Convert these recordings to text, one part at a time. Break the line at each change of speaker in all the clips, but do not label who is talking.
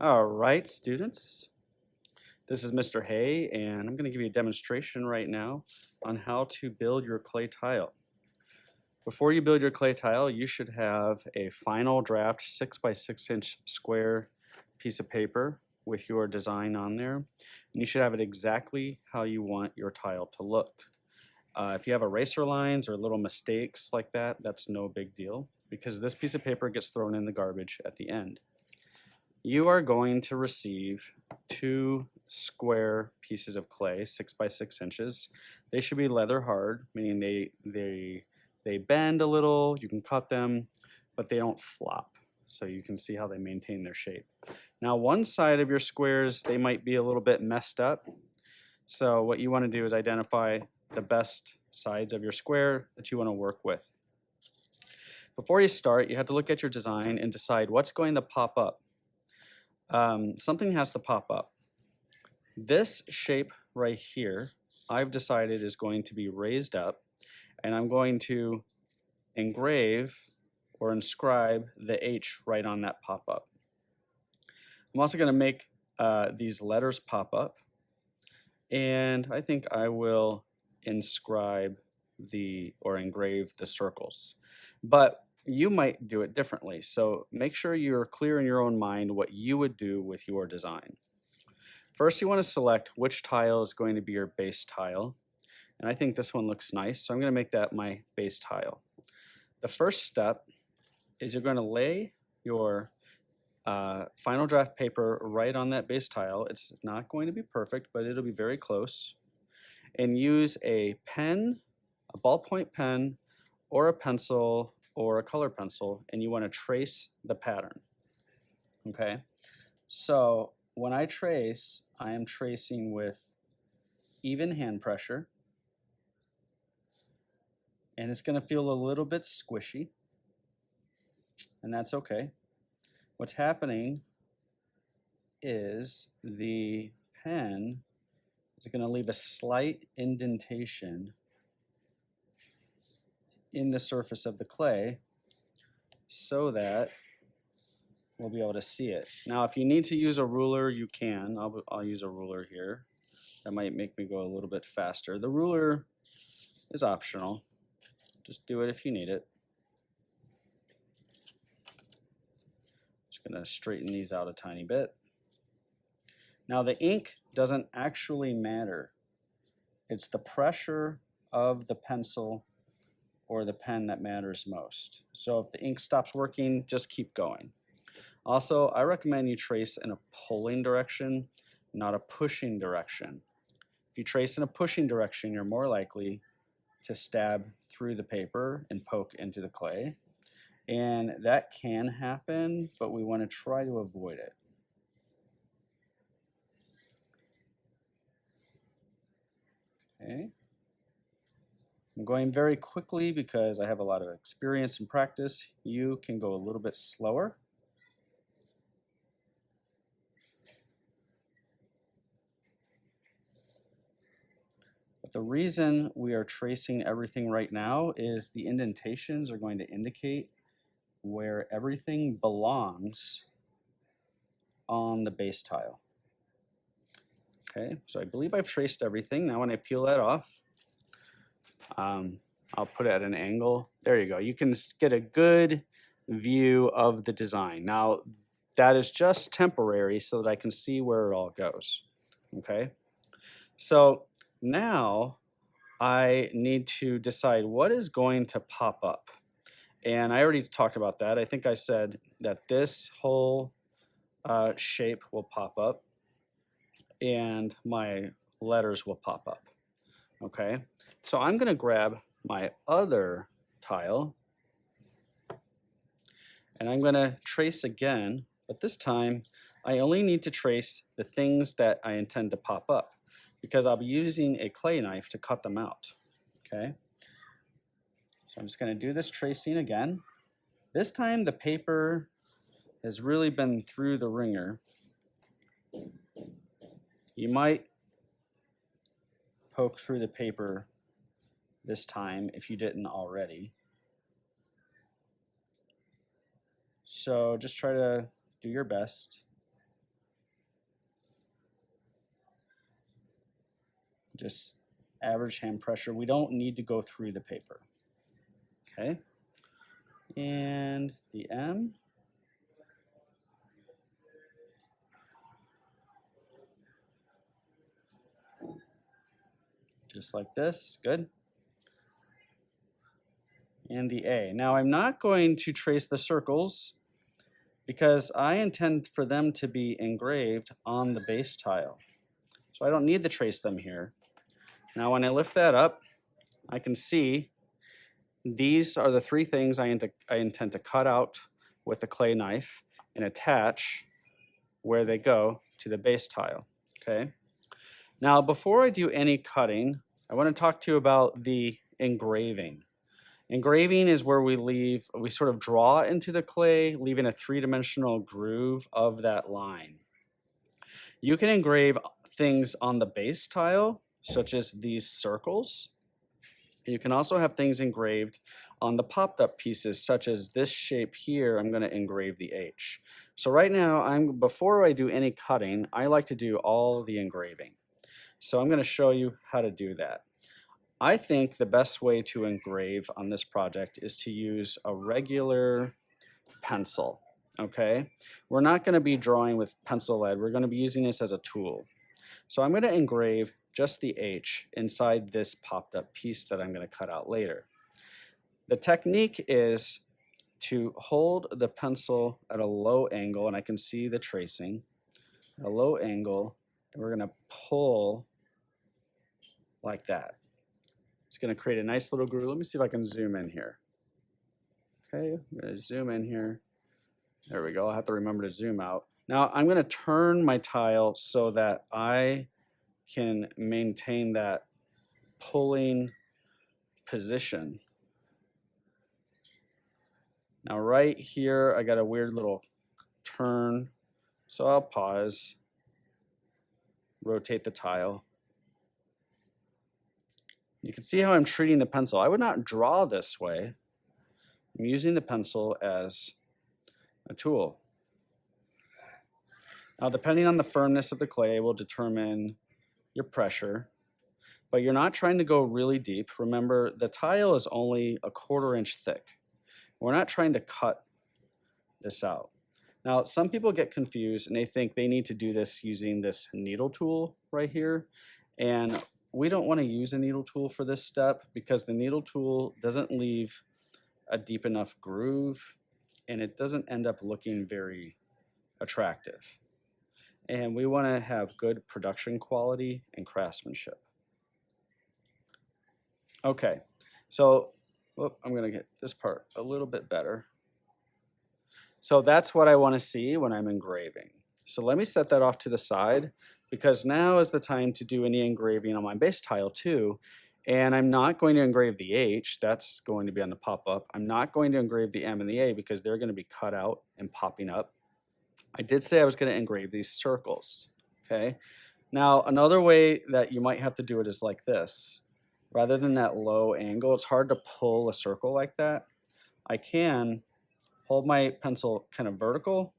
All right, students. This is Mr. Hay, and I'm going to give you a demonstration right now on how to build your clay tile. Before you build your clay tile, you should have a final draft 6 by 6 inch square piece of paper with your design on there. And you should have it exactly how you want your tile to look. If you have eraser lines or little mistakes like that, that's no big deal because this piece of paper gets thrown in the garbage at the end. You are going to receive 2 square pieces of clay, 6 by 6 inches. They should be leather hard, meaning they bend a little, you can cut them, but they don't flop. So you can see how they maintain their shape. Now one side of your squares, they might be a little bit messed up. So what you want to do is identify the best sides of your square that you want to work with. Before you start, you have to look at your design and decide what's going to pop up. Something has to pop up. This shape right here, I've decided is going to be raised up, and I'm going to engrave or inscribe the H right on that pop-up. I'm also going to make these letters pop up, and I think I will inscribe or engrave the circles. But you might do it differently, so make sure you're clear in your own mind what you would do with your design. First, you want to select which tile is going to be your base tile, and I think this one looks nice, so I'm going to make that my base tile. The first step is you're going to lay your final draft paper right on that base tile. It's not going to be perfect, but it'll be very close, and use a pen, a ballpoint pen, or a pencil, or a color pencil, and you want to trace the pattern. Okay, so when I trace, I am tracing with even hand pressure, and it's going to feel a little bit squishy, and that's okay. What's happening is the pen is going to leave a slight indentation in the surface of the clay so that we'll be able to see it. Now, if you need to use a ruler, you can. I'll use a ruler here. That might make me go a little bit faster. The ruler is optional. Just do it if you need it. Just gonna straighten these out a tiny bit. Now the ink doesn't actually matter. It's the pressure of the pencil or the pen that matters most. So if the ink stops working, just keep going. Also, I recommend you trace in a pulling direction, not a pushing direction. If you trace in a pushing direction, you're more likely to stab through the paper and poke into the clay. And that can happen, but we want to try to avoid it. Okay. I'm going very quickly because I have a lot of experience and practice. You can go a little bit slower. But the reason we are tracing everything right now is the indentations are going to indicate where everything belongs on the base tile. Okay, so I believe I've traced everything. Now when I peel that off, I'll put it at an angle. There you go. You can get a good view of the design. Now that is just temporary so that I can see where it all goes. Okay, so now I need to decide what is going to pop up. And I already talked about that. I think I said that this whole shape will pop up and my letters will pop up. Okay, so I'm going to grab my other tile and I'm going to trace again, but this time I only need to trace the things that I intend to pop up because I'll be using a clay knife to cut them out. Okay, so I'm just going to do this tracing again. This time the paper has really been through the ringer. You might poke through the paper this time if you didn't already. So just try to do your best. just average hand pressure. We don't need to go through the paper. Okay, and the M. Just like this, good. And the A. Now I'm not going to trace the circles because I intend for them to be engraved on the base tile. So I don't need to trace them here. Now when I lift that up, I can see these are the three things I intend to cut out with the clay knife and attach where they go to the base tile, okay? Now, before I do any cutting, I want to talk to you about the engraving. Engraving is where we sort of draw into the clay, leaving a three-dimensional groove of that line. You can engrave things on the base tile, such as these circles. You can also have things engraved on the popped up pieces, such as this shape here. I'm going to engrave the H. So right now, before I do any cutting, I like to do all the engraving. So I'm going to show you how to do that. I think the best way to engrave on this project is to use a regular pencil, okay? We're not going to be drawing with pencil lead. We're going to be using this as a tool. So I'm going to engrave just the H inside this popped up piece that I'm going to cut out later. The technique is to hold the pencil at a low angle, and I can see the tracing, a low angle, and we're going to pull like that. It's going to create a nice little groove. Let me see if I can zoom in here. Okay, I'm going to zoom in here. There we go. I'll have to remember to zoom out. Now I'm going to turn my tile so that I can maintain that pulling position. Now right here, I got a weird little turn. So I'll pause, rotate the tile. You can see how I'm treating the pencil. I would not draw this way. I'm using the pencil as a tool. Now, depending on the firmness of the clay will determine your pressure, but you're not trying to go really deep. Remember, the tile is only a 1/4 inch thick. We're not trying to cut this out. Now, some people get confused and they think they need to do this using this needle tool right here. And we don't want to use a needle tool for this step because the needle tool doesn't leave a deep enough groove and it doesn't end up looking very attractive. And we want to have good production quality and craftsmanship. Okay, so I'm going to get this part a little bit better. So that's what I want to see when I'm engraving. So let me set that off to the side because now is the time to do any engraving on my base tile too. And I'm not going to engrave the H, that's going to be on the pop-up. I'm not going to engrave the M and the A because they're going to be cut out and popping up. I did say I was going to engrave these circles, okay? Now, another way that you might have to do it is like this. Rather than that low angle, it's hard to pull a circle like that. I can hold my pencil kind of vertical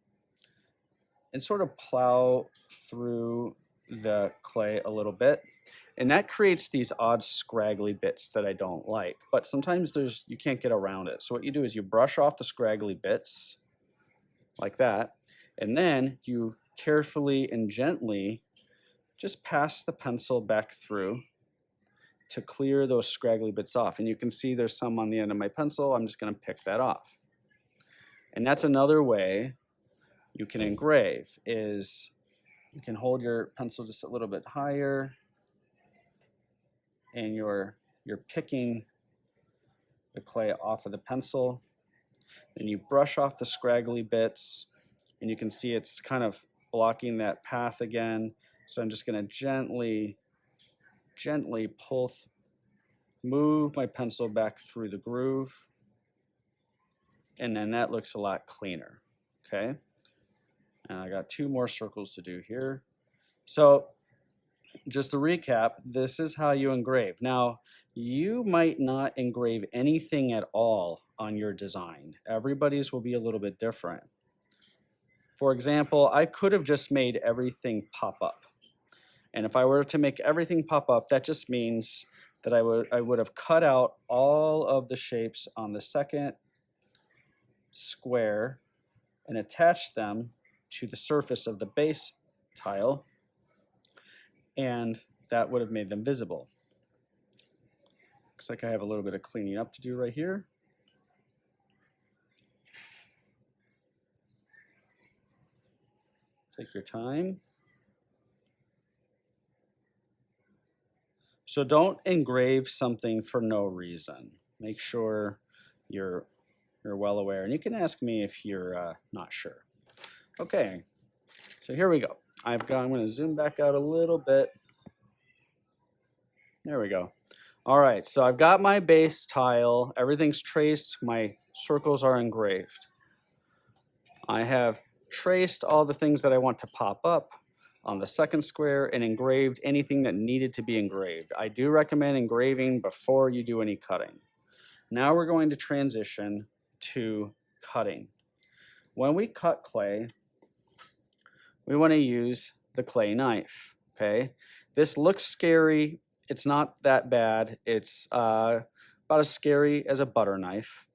and sort of plow through the clay a little bit. And that creates these odd scraggly bits that I don't like. But sometimes you can't get around it. So what you do is you brush off the scraggly bits like that. And then you carefully and gently just pass the pencil back through to clear those scraggly bits off. And you can see there's some on the end of my pencil. I'm just going to pick that off. And that's another way you can engrave is you can hold your pencil just a little bit higher and you're picking the clay off of the pencil. Then you brush off the scraggly bits and you can see it's kind of blocking that path again. So I'm just going to gently move my pencil back through the groove. And then that looks a lot cleaner, okay? And I got 2 more circles to do here. So just to recap, this is how you engrave. Now, you might not engrave anything at all on your design. Everybody's will be a little bit different. For example, I could have just made everything pop up. And if I were to make everything pop up, that just means that I would have cut out all of the shapes on the second square and attached them to the surface of the base tile, and that would have made them visible. Looks like I have a little bit of cleaning up to do right here. Take your time. So don't engrave something for no reason. Make sure you're well aware. And you can ask me if you're not sure. Okay, so here we go. I'm going to zoom back out a little bit. There we go. All right, so I've got my base tile. Everything's traced. My circles are engraved. I have traced all the things that I want to pop up on the second square and engraved anything that needed to be engraved. I do recommend engraving before you do any cutting. Now we're going to transition to cutting. When we cut clay, we want to use the clay knife, okay? This looks scary. It's not that bad. It's about as scary as a butter knife,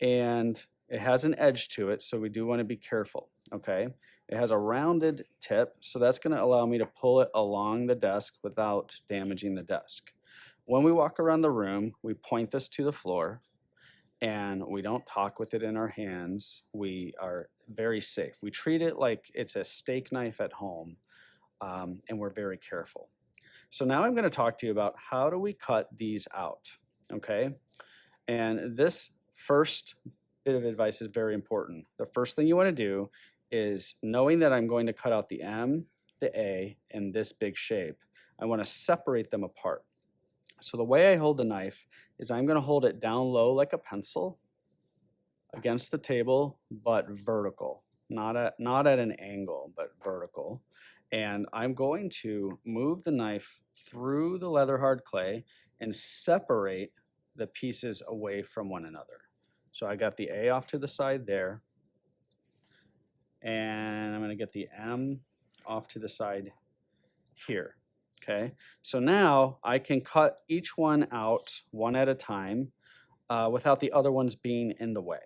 and it has an edge to it, so we do want to be careful, okay? It has a rounded tip, so that's going to allow me to pull it along the desk without damaging the desk. When we walk around the room, we point this to the floor, and we don't talk with it in our hands. We are very safe. We treat it like it's a steak knife at home, and we're very careful. So now I'm going to talk to you about how do we cut these out, okay? And this first bit of advice is very important. The first thing you want to do is, knowing that I'm going to cut out the M, the A, and this big shape, I want to separate them apart. So the way I hold the knife is I'm going to hold it down low like a pencil against the table, but vertical, not at an angle, but vertical. And I'm going to move the knife through the leather hard clay and separate the pieces away from one another. So I got the A off to the side there, and I'm going to get the M off to the side here. Okay, so now I can cut each one out one at a time without the other ones being in the way.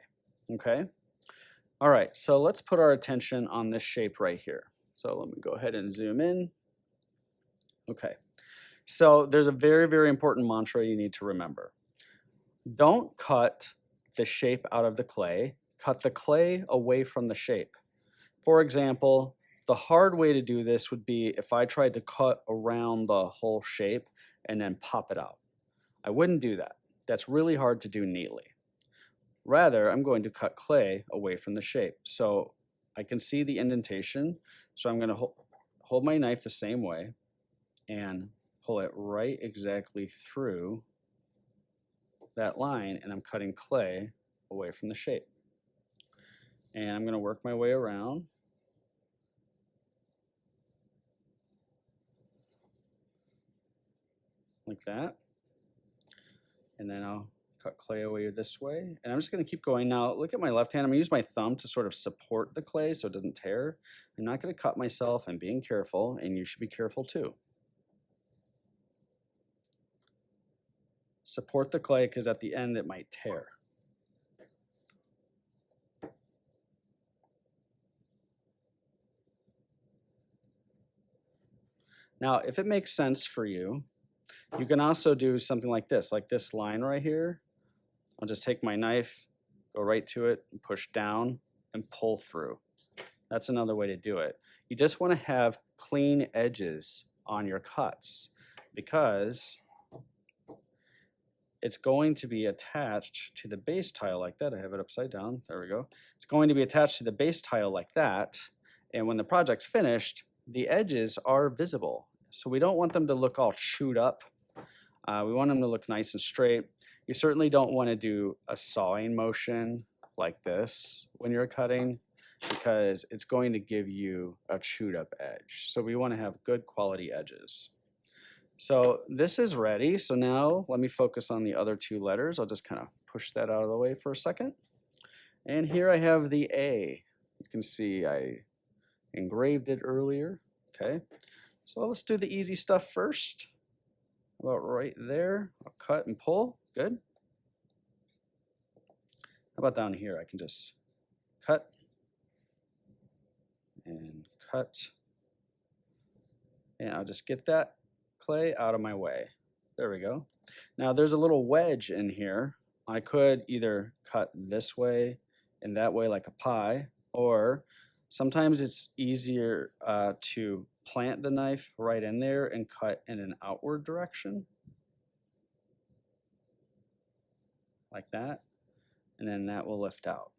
Okay, all right, so let's put our attention on this shape right here. So let me go ahead and zoom in. Okay, so there's a very, very important mantra you need to remember. Don't cut the shape out of the clay, cut the clay away from the shape. For example, the hard way to do this would be if I tried to cut around the whole shape and then pop it out. I wouldn't do that. That's really hard to do neatly. Rather, I'm going to cut clay away from the shape. So I can see the indentation. So I'm going to hold my knife the same way and pull it right exactly through that line, and I'm cutting clay away from the shape. And I'm going to work my way around. Like that. And then I'll cut clay away this way. And I'm just going to keep going. Now, look at my left hand. I'm going to use my thumb to sort of support the clay so it doesn't tear. I'm not going to cut myself. I'm being careful, and you should be careful too. Support the clay because at the end it might tear. Now, if it makes sense for you, you can also do something like this line right here. I'll just take my knife, go right to it, and push down and pull through. That's another way to do it. You just want to have clean edges on your cuts because it's going to be attached to the base tile like that. I have it upside down. There we go. It's going to be attached to the base tile like that. And when the project's finished, the edges are visible. So we don't want them to look all chewed up. We want them to look nice and straight. You certainly don't want to do a sawing motion like this when you're cutting because it's going to give you a chewed up edge. So we want to have good quality edges. So this is ready. So now let me focus on the other two letters. I'll just kind of push that out of the way for a second. And here I have the A. You can see I engraved it earlier. Okay. So let's do the easy stuff first. About right there. I'll cut and pull. Good. How about down here? I can just cut and cut. And I'll just get that clay out of my way. There we go. Now there's a little wedge in here. I could either cut this way and that way like a pie, or sometimes it's easier to plant the knife right in there and cut in an outward direction. Like that. And then that will lift out.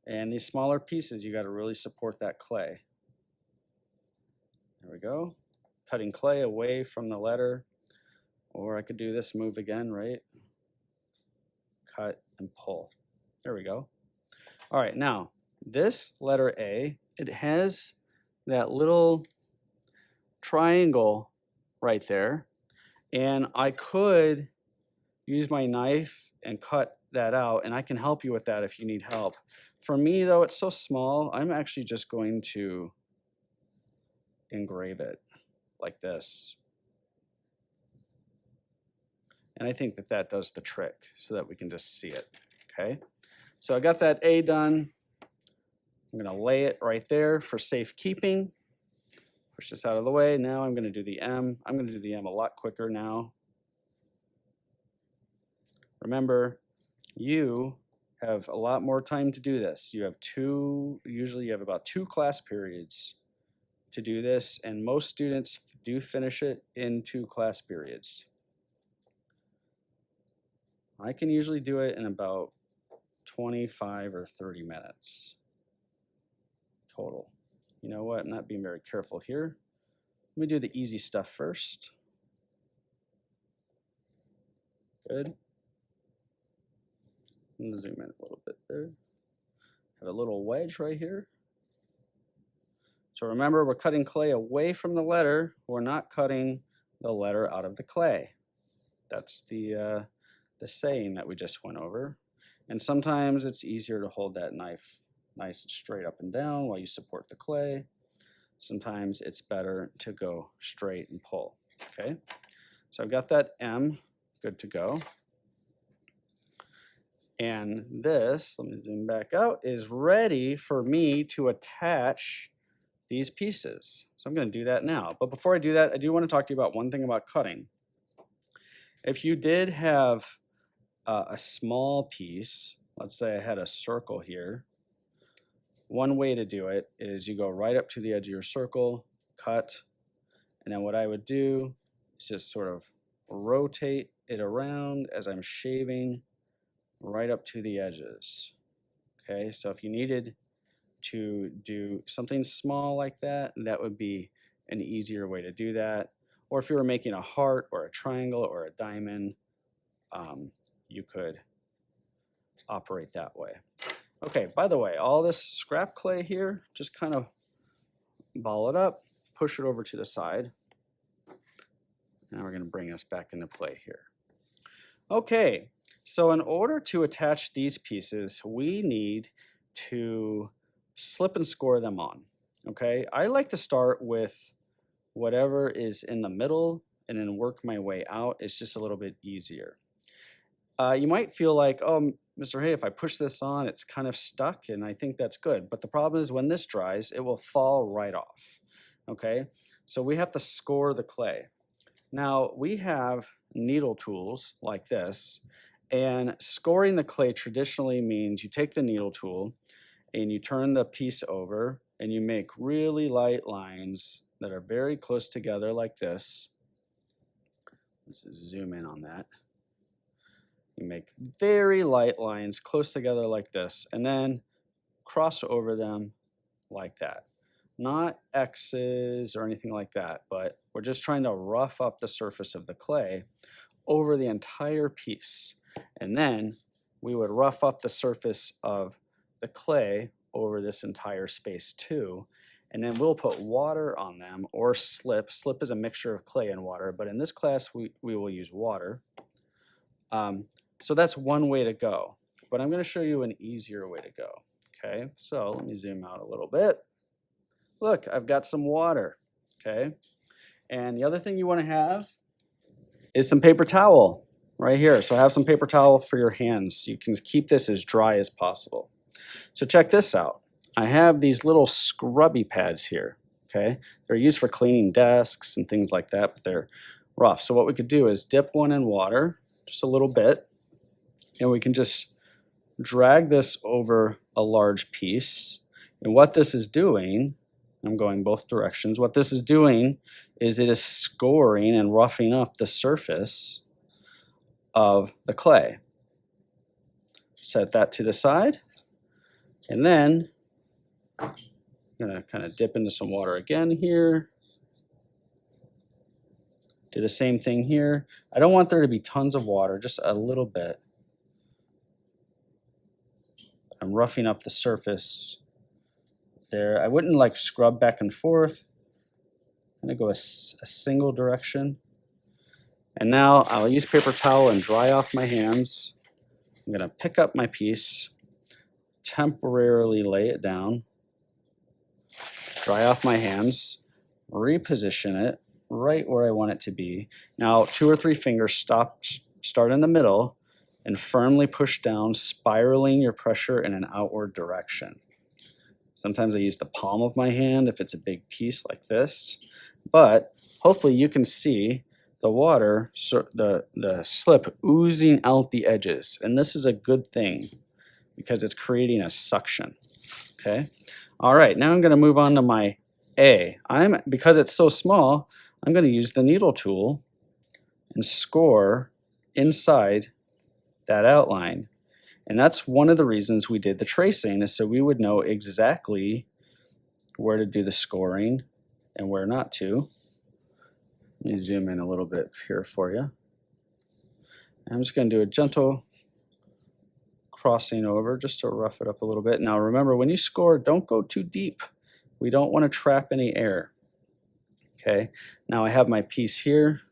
And these smaller pieces, you got to really support that clay. There we go. Cutting clay away from the letter. Or I could do this move again, right? Cut and pull. There we go. All right, now this letter A, it has that little triangle right there. And I could use my knife and cut that out, and I can help you with that if you need help. For me, though, it's so small, I'm actually just going to engrave it like this. And I think that that does the trick so that we can just see it, okay? So I got that A done. I'm gonna lay it right there for safekeeping. Push this out of the way. Now I'm gonna do the M. I'm gonna do the M a lot quicker now. Remember, you have a lot more time to do this. You have usually you have about 2 class periods to do this, and most students do finish it in 2 class periods. I can usually do it in about 25 or 30 minutes total. You know what, I'm not being very careful here. Let me do the easy stuff first. Good. Zoom in a little bit there. Have a little wedge right here. So remember, we're cutting clay away from the letter. We're not cutting the letter out of the clay. That's the saying that we just went over. And sometimes it's easier to hold that knife nice and straight up and down while you support the clay. Sometimes it's better to go straight and pull, okay? So I've got that M good to go. And this, let me zoom back out, is ready for me to attach these pieces. So I'm going to do that now. But before I do that, I do want to talk to you about one thing about cutting. If you did have a small piece, let's say I had a circle here, one way to do it is you go right up to the edge of your circle, cut, and then what I would do is just sort of rotate it around as I'm shaving right up to the edges. Okay, so if you needed to do something small like that, that would be an easier way to do that. Or if you were making a heart or a triangle or a diamond, you could operate that way. Okay, by the way, all this scrap clay here, just kind of ball it up, push it over to the side. Now we're going to bring us back into play here. Okay, so in order to attach these pieces, we need to slip and score them on. Okay, I like to start with whatever is in the middle and then work my way out. It's just a little bit easier. You might feel like, oh, Mr. Hay, if I push this on, it's kind of stuck, and I think that's good. But the problem is when this dries, it will fall right off. Okay, so we have to score the clay. Now, we have needle tools like this, and scoring the clay traditionally means you take the needle tool and you turn the piece over and you make really light lines that are very close together like this. Let's zoom in on that. You make very light lines close together like this, and then cross over them like that. Not X's or anything like that, but we're just trying to rough up the surface of the clay over the entire piece. And then we would rough up the surface of the clay over this entire space too. And then we'll put water on them or slip. Slip is a mixture of clay and water, but in this class we will use water. So that's one way to go, but I'm going to show you an easier way to go. Okay, so let me zoom out a little bit. look, I've got some water, okay? And the other thing you want to have is some paper towel right here. So have some paper towel for your hands. You can keep this as dry as possible. So check this out. I have these little scrubby pads here, okay? They're used for cleaning desks and things like that, but they're rough. So what we could do is dip one in water, just a little bit, and we can just drag this over a large piece. And what this is doing, I'm going both directions, what this is doing is it is scoring and roughing up the surface of the clay. Set that to the side, and then I'm gonna kind of dip into some water again here. Do the same thing here. I don't want there to be tons of water, just a little bit. I'm roughing up the surface there. I wouldn't like scrub back and forth. I'm gonna go a single direction. And now I'll use paper towel and dry off my hands. I'm gonna pick up my piece, temporarily lay it down, dry off my hands, reposition it right where I want it to be. Now 2 or 3 fingers start in the middle and firmly push down, spiraling your pressure in an outward direction. Sometimes I use the palm of my hand if it's a big piece like this, but hopefully you can see the water, the slip oozing out the edges. And this is a good thing because it's creating a suction, okay? All right, now I'm gonna move on to my A. Because it's so small, I'm gonna use the needle tool and score inside that outline. And that's one of the reasons we did the tracing, is so we would know exactly where to do the scoring and where not to. Let me zoom in a little bit here for you. I'm just going to do a gentle crossing over just to rough it up a little bit. Now remember, when you score, don't go too deep. We don't want to trap any air. Okay, now I have my piece here.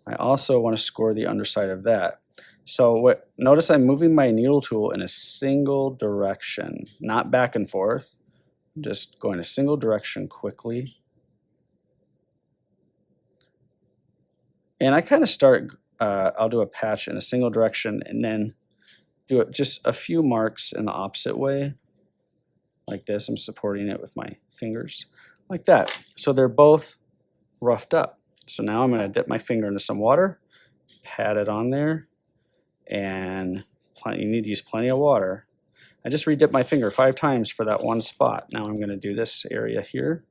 I also want to score the underside of that. So notice I'm moving my needle tool in a single direction, not back and forth, just going a single direction quickly. And I kind of start, I'll do a patch in a single direction and then do it just a few marks in the opposite way, like this. I'm supporting it with my fingers, like that. So they're both roughed up. So now I'm gonna dip my finger into some water, pat it on there, and you need to use plenty of water. I just re-dipped my finger 5 times for that one spot. Now I'm gonna do this area here.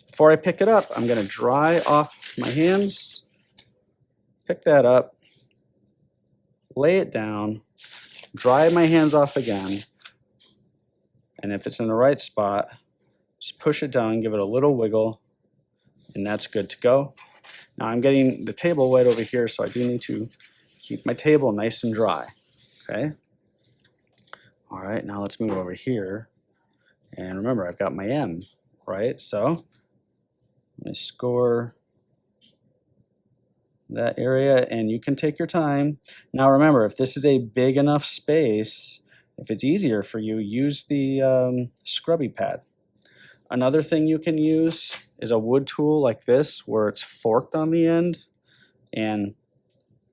Before I pick it up, I'm gonna dry off my hands, pick that up, lay it down, dry my hands off again, and if it's in the right spot, just push it down, give it a little wiggle, and that's good to go. Now I'm getting the table wet over here, so I do need to keep my table nice and dry, okay? All right, now let's move over here. And remember, I've got my M, right? So let me score that area, and you can take your time. Now remember, if this is a big enough space, if it's easier for you, use the scrubby pad. Another thing you can use is a wood tool like this, where it's forked on the end, and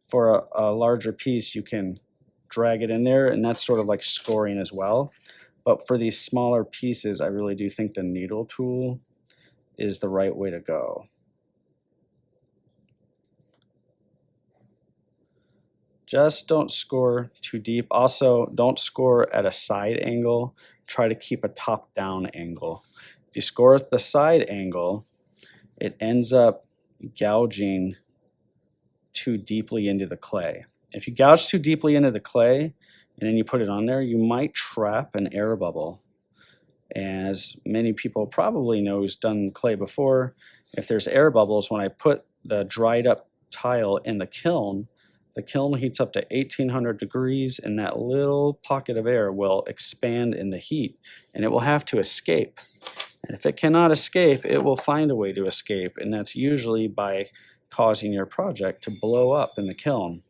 for a larger piece, you can drag it in there, and that's sort of like scoring as well. But for these smaller pieces, I really do think the needle tool is the right way to go. Just don't score too deep. Also, don't score at a side angle. Try to keep a top-down angle. If you score at the side angle, it ends up gouging too deeply into the clay. If you gouge too deeply into the clay and then you put it on there, you might trap an air bubble. And as many people probably know who's done clay before, if there's air bubbles, when I put the dried up tile in the kiln heats up to 1800 degrees, and that little pocket of air will expand in the heat, and it will have to escape. And if it cannot escape, it will find a way to escape, and that's usually by causing your project to blow up in the kiln,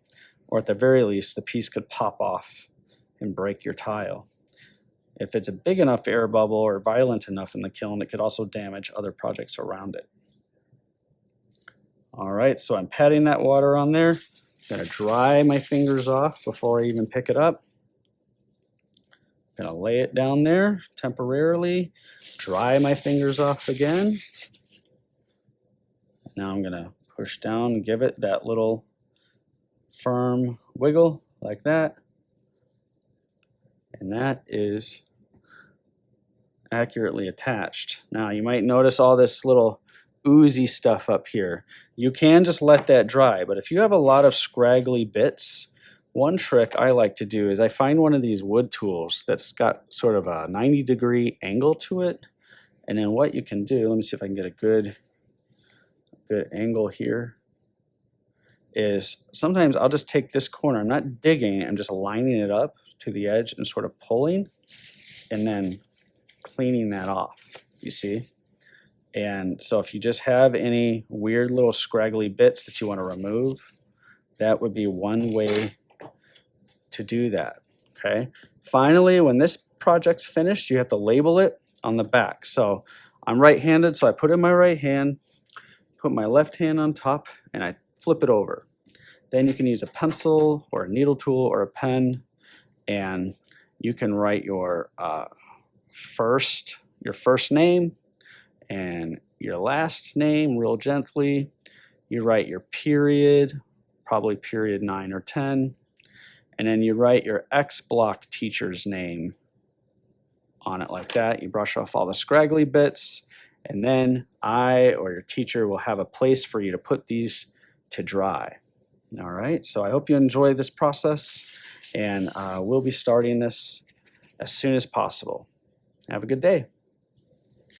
or at the very least, the piece could pop off and break your tile. If it's a big enough air bubble or violent enough in the kiln, it could also damage other projects around it. All right, so I'm patting that water on there. I'm gonna dry my fingers off before I even pick it up. I'm gonna lay it down there temporarily, dry my fingers off again. Now I'm gonna push down and give it that little firm wiggle like that. And that is accurately attached. Now you might notice all this little oozy stuff up here. You can just let that dry, but if you have a lot of scraggly bits, one trick I like to do is I find one of these wood tools that's got sort of a 90-degree angle to it. And then what you can do, let me see if I can get a good angle here, is sometimes I'll just take this corner, I'm not digging, I'm just lining it up to the edge and sort of pulling and then cleaning that off, you see? And so if you just have any weird little scraggly bits that you want to remove, that would be one way to do that, okay? Finally, when this project's finished, you have to label it on the back. So I'm right-handed, so I put it in my right hand, put my left hand on top, and I flip it over. Then you can use a pencil or a needle tool or a pen, and you can write your first name and your last name real gently. You write your period, probably period 9 or 10, and then you write your X block teacher's name on it like that. You brush off all the scraggly bits, and then I or your teacher will have a place for you to put these to dry. All right, so I hope you enjoy this process, and we'll be starting this as soon as possible. Have a good day.